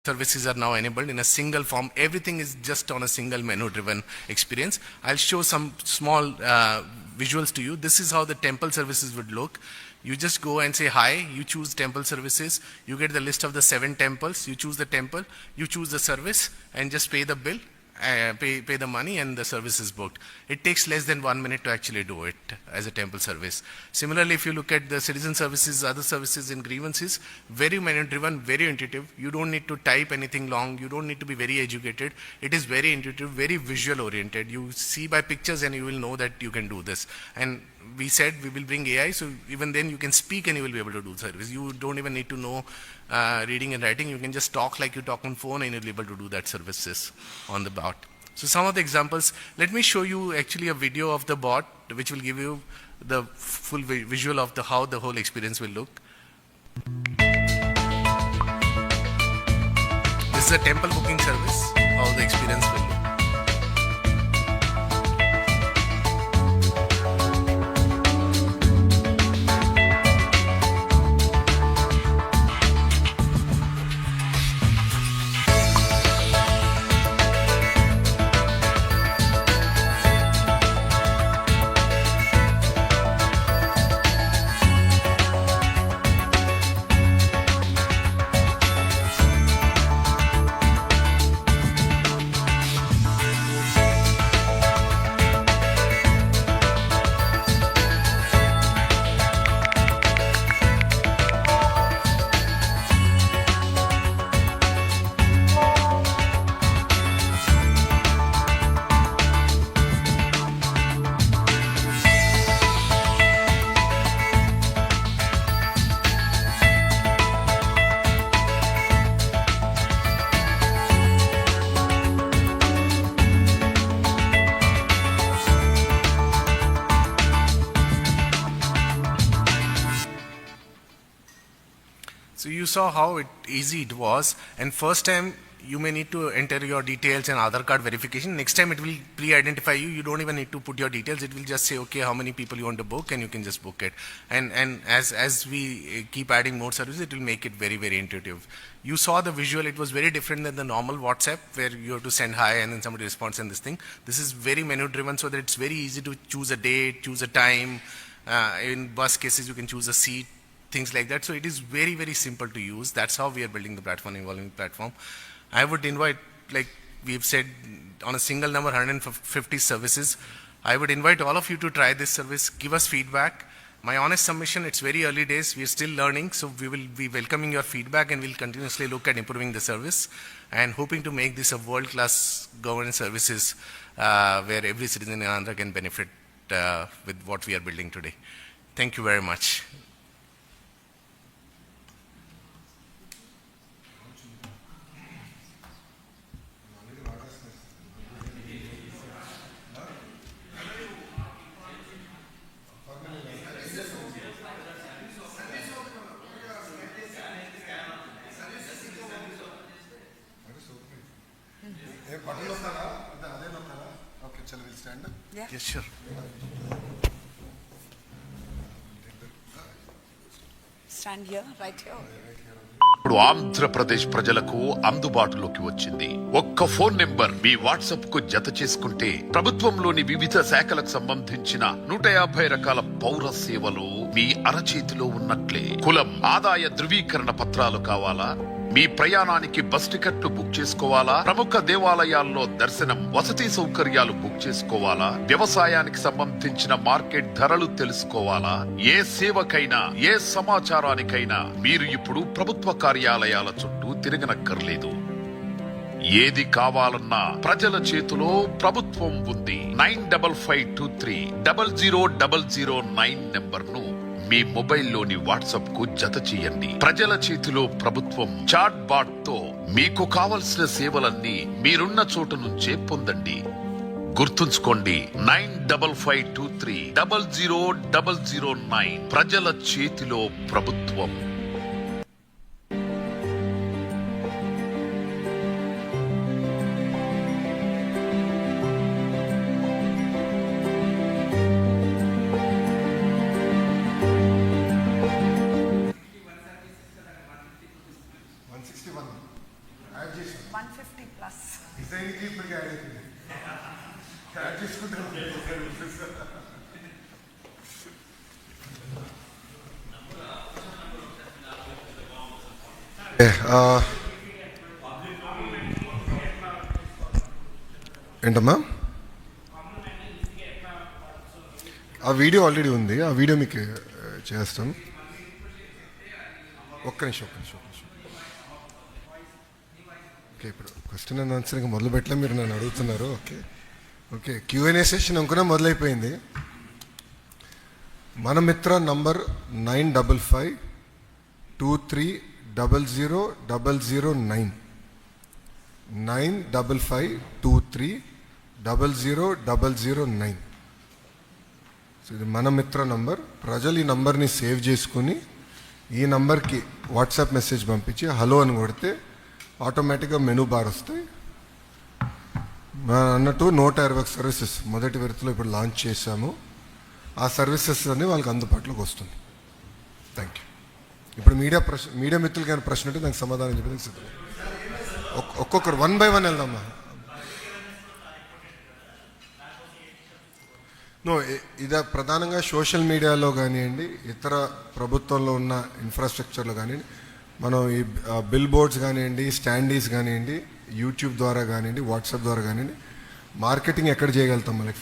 services are now enabled in a single form. Everything is just on a single menu driven experience. I'll show some small visuals to you. This is how the temple services would look. You just go and say hi, you choose temple services, you get the list of the 7 temples, you choose the temple, you choose the service and just pay the bill, pay the money, and the service is booked. It takes less than 1 minute to actually do it as a temple service. Similarly, if you look at the citizen services, other services in grievances, very menu driven, very intuitive. You don't need to type anything long, you don't need to be very educated. It is very intuitive, very visual oriented. You see by pictures and you will know that you can do this. And we said we will bring AI, so even then you can speak and you will be able to do service. You don't even need to know reading and writing. You can just talk like you talk on phone and you'll be able to do that services on the bot. So some of the examples, let me show you actually a video of the bot which will give you the full visual of how the whole experience will look. This is a temple booking service, how the experience will look. So you saw how easy it was, and first time you may need to enter your details and Aadhaar card verification. Next time it will pre-identify you. You don't even need to put your details. It will just say, okay, how many people you want to book, and you can just book it. And as we keep adding more services, it will make it very, very intuitive. You saw the visual. It was very different than the normal WhatsApp where you have to send hi and then somebody responds and this thing. This is very menu driven, so that it's very easy to choose a date, choose a time. In bus cases, you can choose a seat, things like that. So it is very, very simple to use. That's how we are building the platform, evolving platform. I would invite, like we've said, on a single number, 150 services. I would invite all of you to try this service, give us feedback. My honest submission, it's very early days, we're still learning, so we will be welcoming your feedback and we'll continuously look at improving the service and hoping to make this a world-class governance services where every citizen in Andhra can benefit with what we are building today. Thank you very much. Okay, shall we stand? Yeah. Yes, sure. Stand here, right here. ఇప్పుడు ఆంధ్రప్రదేశ్ ప్రజలకు అందుబాటులోకి వచ్చింది. ఒక్క phone number మీ WhatsApp కు జత చేసుకుంటే ప్రభుత్వంలోని వివిధ శాఖలకు సంబంధించిన 150 రకాల పౌర సేవలు మీ అరచేతిలో ఉన్నట్లే. కులం, ఆదాయ ధృవీకరణ పత్రాలు కావాలా? మీ ప్రయాణానికి బస్ టికెట్లు బుక్ చేసుకోవాలా? ప్రముఖ దేవాలయాల్లో దర్శనం, వసతి సౌకర్యాలు బుక్ చేసుకోవాలా? వ్యవసాయానికి సంబంధించిన మార్కెట్ ధరలు తెలుసుకోవాలా? ఏ సేవకైనా, ఏ సమాచారానికైనా మీరు ఇప్పుడు ప్రభుత్వ కార్యాలయాల చుట్టూ తిరగనక్కర్లేదు. ఏది కావాలన్నా ప్రజల చేతిలో ప్రభుత్వం ఉంది. 9552300009 నెంబర్ ను మీ మొబైల్లోని వాట్సాప్ కు జత చేయండి. ప్రజల చేతిలో ప్రభుత్వం చాట్ బాట్ తో మీకు కావలసిన సేవలన్నీ మీరున్న చోటు నుంచే పొందండి. గుర్తుంచుకోండి, 9552300009 ప్రజల చేతిలో ప్రభుత్వం. 150 plus. డిజైన్కి ఇప్పటికి యాడ్ అవుతుంది యాడ్ చేసుకుంటాం. ఏంటమ్మా ఆ వీడియో ఆల్రెడీ ఉంది, ఆ వీడియో మీకు చేస్తాం. ఒక్క నిమిషం. ఓకే, ఇప్పుడు క్వశ్చన్ అండ్ ఆన్సర్ ఇంకా మొదలు పెట్టలే, మీరు నన్ను అడుగుతున్నారు. ఓకే Q&A సెషన్ అనుకున్నా మొదలైపోయింది. మన మిత్ర నంబర్ 9552300009 9552300009. సో ఇది మన మిత్ర నంబర్. ప్రజలు ఈ నంబర్ని సేవ్ చేసుకుని ఈ నంబర్కి వాట్సాప్ మెసేజ్ పంపించి హలో అని కొడితే ఆటోమేటిక్గా మెనూ బార్ వస్తాయి. అన్నట్టు 120 సర్వీసెస్ మొదటి విడతలో ఇప్పుడు లాంచ్ చేశాము. ఆ సర్వీసెస్ అన్ని వాళ్ళకి అందుబాటులోకి వస్తుంది. Thank you. ఇప్పుడు మీడియా మిత్రులకి ఏమైనా ప్రశ్న ఉంటే దానికి సమాధానం చెప్పేది సిద్ధం. ఒక్కొక్కరు 1 by 1 వెళ్దామా. ఇది ప్రధానంగా సోషల్ మీడియాలో కానివ్వండి, ఇతర ప్రభుత్వంలో ఉన్న ఇన్ఫ్రాస్ట్రక్చర్లో కానివ్వండి, మనం ఈ బిల్ బోర్డ్స్ కానివ్వండి, స్టాండీస్ కానివ్వండి, యూట్యూబ్ ద్వారా కానివ్వండి, వాట్సాప్ ద్వారా కానివ్వండి, మార్కెటింగ్ ఎక్కడ చేయగలుగుతాం. మనకి